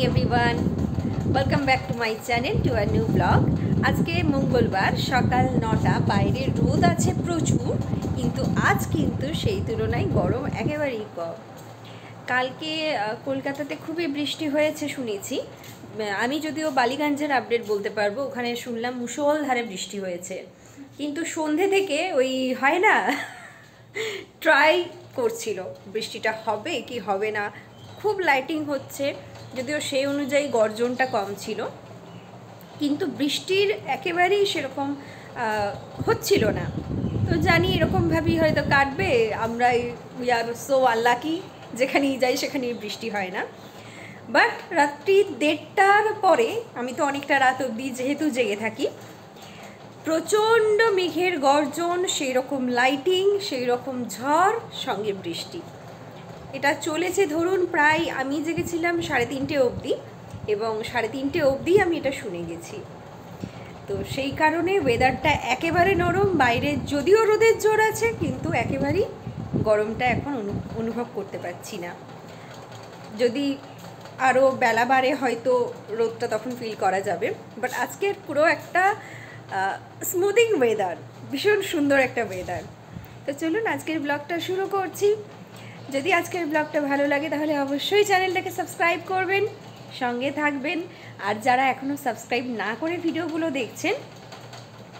everyone, welcome back to my channel to a new vlog. আজকে মঙ্গলবার সকাল 9টা, বাইরে রোদ আছে প্রচুর, কিন্তু আজ কিন্তু সেই তুলনায় গরম একেবারেই কম। কালকে কলকাতাতে খুবই বৃষ্টি হয়েছে শুনেছি। আমি যদিও বালিগঞ্জের আপডেট বলতে পারবো, ওখানে শুনলাম মুষলধারে বৃষ্টি হয়েছে, কিন্তু সন্ধে থেকে ওই হয় না ট্রাই করছিল বৃষ্টিটা হবে কি হবে না। খুব লাইটিং হচ্ছে, যদিও সেই অনুযায়ী গর্জনটা কম ছিল, কিন্তু বৃষ্টির একেবারেই সেরকম হচ্ছিল না। তো জানি এরকমভাবেই হয়তো কাটবে, আমরা উই আর সো আনলাকি, যেখানেই যাই সেখানেই বৃষ্টি হয় না। বাট রাত্রি 1:30টার পরে, আমি তো অনেকটা রাত অবধি যেহেতু জেগে থাকি, প্রচণ্ড মেঘের গর্জন, সেই রকম লাইটিং, সেই রকম ঝড়, সঙ্গে বৃষ্টি। এটা চলেছে ধরুন প্রায়, আমি জেগেছিলাম 3:30 অবধি, এবং 3:30 অবধি আমি এটা শুনে গেছি। তো সেই কারণে ওয়েদারটা একেবারে নরম, বাইরে যদিও রোদের জোর আছে, কিন্তু একেবারেই গরমটা এখন অনুভব করতে পারছি না। যদি আরও বেলা বাড়ে হয়তো রোদটা তখন ফিল করা যাবে, বাট আজকের পুরো একটা স্মুদিং ওয়েদার, ভীষণ সুন্দর একটা ওয়েদার। তো চলুন আজকের ব্লগটা শুরু করছি। যদি আজকের ব্লগটা ভালো লাগে তাহলে অবশ্যই চ্যানেলটাকে সাবস্ক্রাইব করবেন, সঙ্গে থাকবেন। আর যারা এখনও সাবস্ক্রাইব না করে ভিডিওগুলো দেখছেন,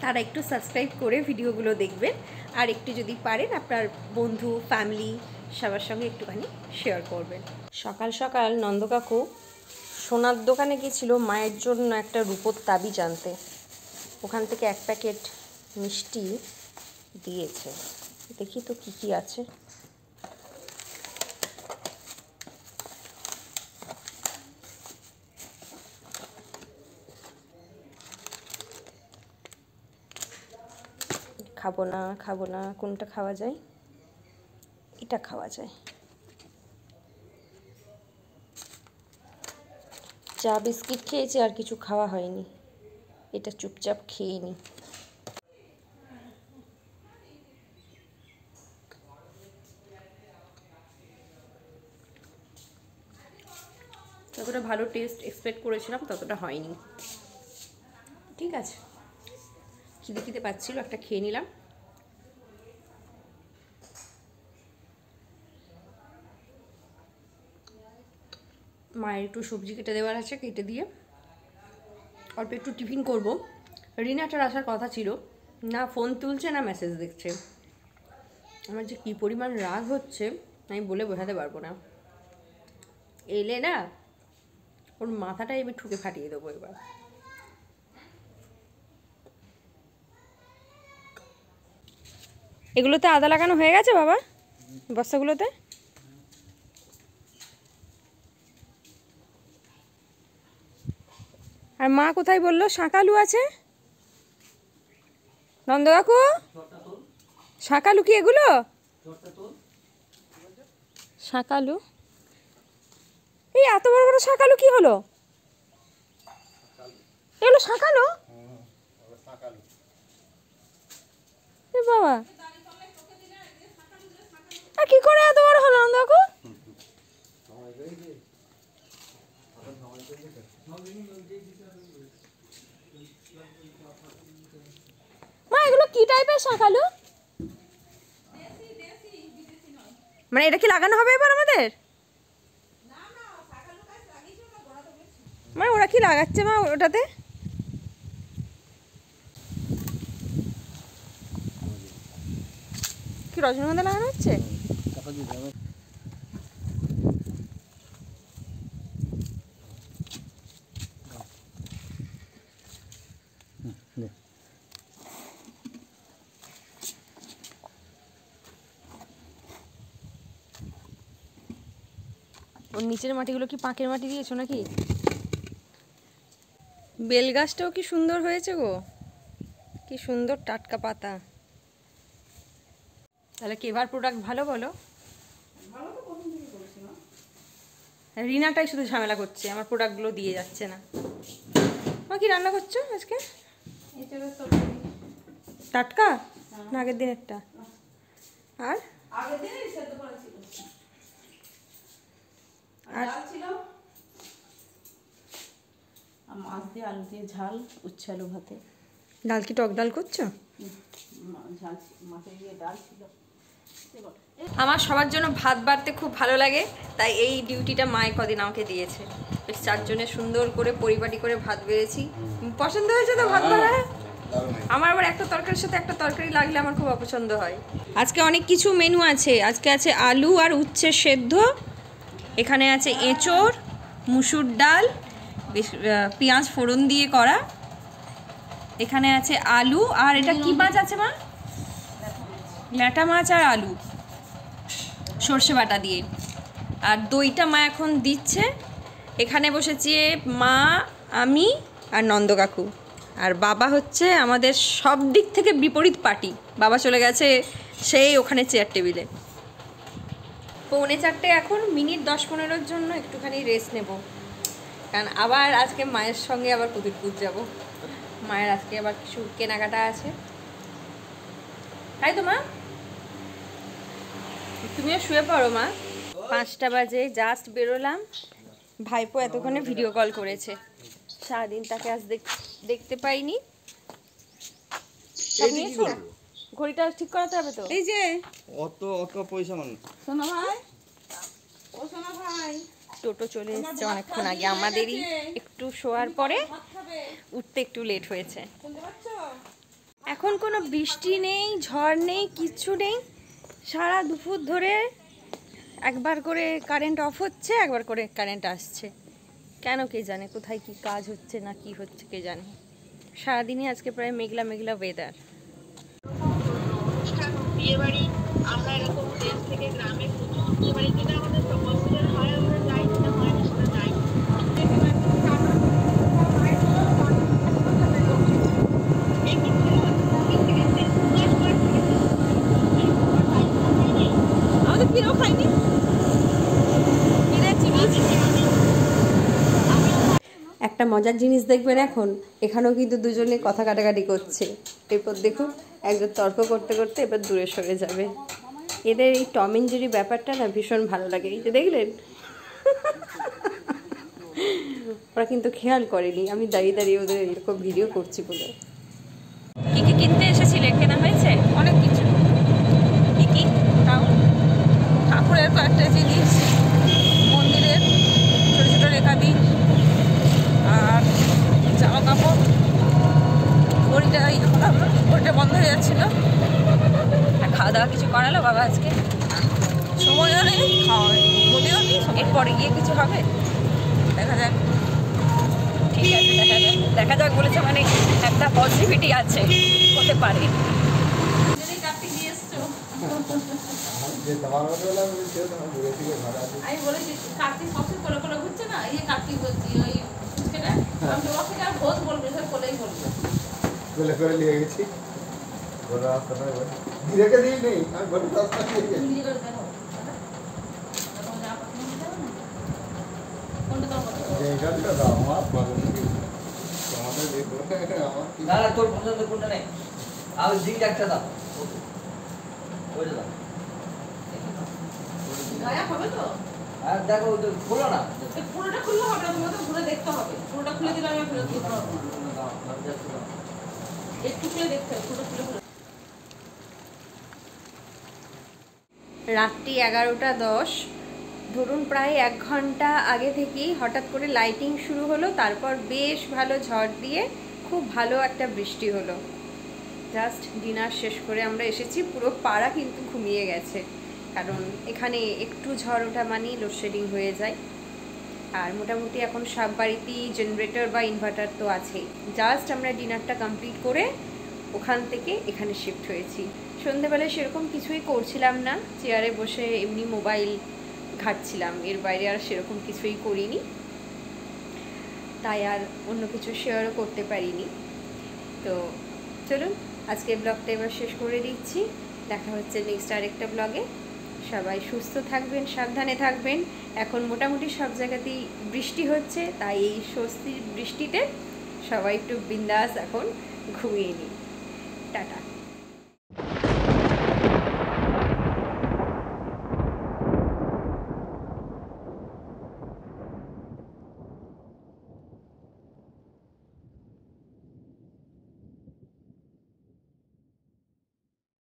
তারা একটু সাবস্ক্রাইব করে ভিডিওগুলো দেখবেন। আর একটু যদি পারেন আপনার বন্ধু, ফ্যামিলি সবার সঙ্গে একটুখানি শেয়ার করবেন। সকাল সকাল নন্দকাকু সোনার দোকানে গিয়েছিল মায়ের জন্য একটা রূপোর তাবিজ আনতে। ওখান থেকে 1 প্যাকেট মিষ্টি দিয়েছে। দেখি তো কি কি আছে। খাবো না কোনটা খাওয়া যায়? এটা খাওয়া যায়। চা বিস্কিট খেয়েছি, আর কিছু খাওয়া হয়নি। এটা চুপচাপ খেয়ে নিই। যতটা ভালো টেস্ট এক্সপেক্ট করেছিলাম ততটা হয়নি। ঠিক আছে, খিদে পাচ্ছিল, একটা খেয়ে নিলাম। মায়ের একটু সবজি কেটে দেওয়ার আছে, কেটে দিয়ে অল্প একটু টিফিন করব। রিনাটার আসার কথা ছিল না, ফোন তুলছে না, মেসেজ দেখছে। আমার যে কী পরিমাণ রাগ হচ্ছে আমি বলে বোঝাতে পারবো না। এলে না, ওর মাথাটাই আমি ঠুকে ফাটিয়ে দেবো এবার। এগুলোতে আদা লাগানো হয়ে গেছে বাবা, বস্তাগুলোতে? আর মা কোথায় বললো শাঁকালু আছে? নন্দকাকু, শাঁকালু কি এগুলো? শাঁকালু, এই এত বড় বড় শাঁকালু কি হলো? এগুলো শাঁকালু? এ বাবা, আর কি করে এত বড় হলো নন্দকাকু? মা এগুলো কি টাইপের শাঁকালু? মানে এটা কি লাগানো হবে এবার আমাদের? মা ওরা কি লাগাচ্ছে মা ওটাতে? কি রজনীগন্ধা লাগানো হচ্ছে? ওর নিচের মাটিগুলো কি পাঁকের মাটি দিয়েছো নাকি? বেল গাছটাও কি সুন্দর হয়েছে গো, কি সুন্দর টাটকা পাতা। তাহলে কেভার প্রোডাক্ট ভালো বলো? রিনাটাই শুধু ঝামেলা করছে, আমার প্রোডাক্টগুলো দিয়ে যাচ্ছে না। মা কি রান্না করছো আজকে? টাটকা না আগের দিন একটা? আর আর মাছ দিয়ে আলু দিয়ে ঝাল, উচ্ছে আলু ভাতে। ডাল কি টক ডাল করছো? ঝাল মাছের ডাল ছিল। আমার সবার জন্য ভাত বাড়তে খুব ভালো লাগে, তাই এই ডিউটিটা মায়ে কদিন আমাকে দিয়েছে। বেশ 4 জনে সুন্দর করে পরিপাটি করে ভাত বেড়েছি। পছন্দ হয়েছে তো ভাত বাড়া? আমার আবার একটা তরকারির সাথে একটা তরকারি লাগলে আমার খুব অপছন্দ হয়। আজকে অনেক কিছু মেনু আছে। আজকে আছে আলু আর উচ্ছে সেদ্ধ, এখানে আছে এঁচোড়, মুসুর ডাল, পেঁয়াজ ফোড়ন দিয়ে করা, এখানে আছে আলু, আর এটা কি মাছ আছে মা? ল্যাটা মাছ আর আলু সর্ষে বাটা দিয়ে, আর দইটা মা এখন দিচ্ছে। এখানে বসেছি মা, আমি আর নন্দ কাকু, আর বাবা হচ্ছে আমাদের সব দিক থেকে বিপরীত পার্টি। বাবা চলে গেছে সেই ওখানে চেয়ার টেবিলে। 3:45 এখন, মিনিট 10-15-এর জন্য একটুখানি রেস্ট নেব, কারণ আবার আজকে মায়ের সঙ্গে আবার কুতুরপুর যাব। মায়ের আজকে আবার কিছু কেনাকাটা আছে, তাই তো মা? তুমিও শুয়ে পড়ো মা। 5টা বাজে, জাস্ট বেরোলাম। ভাইপো এতক্ষণে ভিডিও কল করেছে, সারাদিন তাকে আজ দেখতে পাইনি। ঘড়িটা ঠিক করাতে হবে তো। এই যে অত পয়সা মানে সোনা ভাই, ও সোনা ভাই, টোটো চলে এসেছে অনেকক্ষণ আগে। আমাদেরই একটু শোয়ার পরে উঠতে একটু লেট হয়েছে। এখন কোনো বৃষ্টি নেই, ঝড় নেই, কিচ্ছু নেই। সারা দুপুর ধরে একবার করে কারেন্ট অফ হচ্ছে, একবার করে কারেন্ট আসছে। কেন কে জানে, কোথায় কি কাজ হচ্ছে না কি হচ্ছে কে জানে। সারাদিনই আজকে প্রায় মেঘলা মেঘলা ওয়েদার। বিয়েবাড়ি আমরা এরকম দেশ থেকে গ্রামে প্রচুর বিয়েবাড়ি, যেটা আমাদের বছরের হয় আমরা যাই, যেটা হয় না সেটা যাই। আমাদের পিরাও খাইনি। একটা মজার জিনিস দেখবেন, এখন এখানেও কিন্তু দুজনে কথা কাটাকাটি করছে। এরপর দেখুন একজন তর্ক করতে করতে এবার দূরে সরে যাবে। এদের এই টম এন্ড জেরি ব্যাপারটা না ভীষণ ভালো লাগে। এই যে দেখলেন, ওরা কিন্তু খেয়াল করেনি আমি দাঁড়িয়ে দাঁড়িয়ে ওদের এরকম ভিডিও করছি বলে। কি কি কিনতে এসেছিলে? কেনা হয়েছে অনেক কিছু। কি কি? ঠাকুরের কয়েকটা জিনিস, মন্দিরের ছোটো ছোটো রেখাদি, আর জামা কাপড়। ঘড়িটা ঘড়িটা বন্ধ হয়ে যাচ্ছিলো। আর খাওয়া দাওয়া কিছু করালো বাবা আজকে? সময়ও নেই, বলিও নেই। এরপরে গিয়ে কিছু হবে, দেখা যাক। ঠিক আছে দেখা যাক। দেখা যাক বলেছে মানে একটা পজিটিভিটি আছে, হতে পারে। আমি বলেছি কার্তিক সবসময় কোলে কোলে ঘুরছে না, এই কার্তিক বলছি ওই ছেলে, আমি ওকে আর ভোজ বলবে, সব কোলেই বলবে। কোলে করে নিয়ে গেছি, বড় রাস্তাটা ধীরেকে দিই নেই, আমি বড় রাস্তা দিয়ে গেছি। এই গাড়িটা দাও আমার পছন্দ কি? তোমাদের দেখো আমার কি না না, তোর পছন্দ কোনটা নেই, আমি জিঙ্ক একটা দাও, ওইটা দাও। গায়া হবে তো? আর দেখো ওটা খোলো না, পুরোটা খুললে হবে না, তোমাকে ঘুরে দেখতে হবে। পুরোটা খুলে দিলে আমি ফেরত দিতে পারবো না। একটু খুলে দেখতে হবে, পুরোটা খুলে। রাত্রি 11:10, ধরুন প্রায় 1 ঘন্টা আগে থেকেই হঠাৎ করে লাইটিং শুরু হলো, তারপর বেশ ভালো ঝড় দিয়ে খুব ভালো একটা বৃষ্টি হলো। জাস্ট ডিনার শেষ করে আমরা এসেছি, পুরো পাড়া কিন্তু ঘুমিয়ে গেছে, কারণ এখানে একটু ঝড় ওঠা মানেই লোডশেডিং হয়ে যায়। আর মোটামুটি এখন সব বাড়িতেই জেনারেটর বা ইনভার্টার তো আছেই। জাস্ট আমরা ডিনারটা কমপ্লিট করে ওখান থেকে এখানে শিফট হয়েছি। সন্ধেবেলায় সেরকম কিছুই করছিলাম না, চেয়ারে বসে এমনি মোবাইল ঘাঁটছিলাম, এর বাইরে আর সেরকম কিছুই করিনি, তাই আর অন্য কিছু শেয়ারও করতে পারিনি। তো চলুন আজকে ব্লগটা এবার শেষ করে দিচ্ছি। দেখা হচ্ছে নেক্সট আরেকটা ব্লগে। সবাই সুস্থ থাকবেন, সাবধানে থাকবেন। এখন মোটামুটি সব জায়গাতেই বৃষ্টি হচ্ছে, তাই এই স্বস্তির বৃষ্টিতে সবাই একটু বিন্দাস এখন ঘুমিয়ে নিই। টাটা।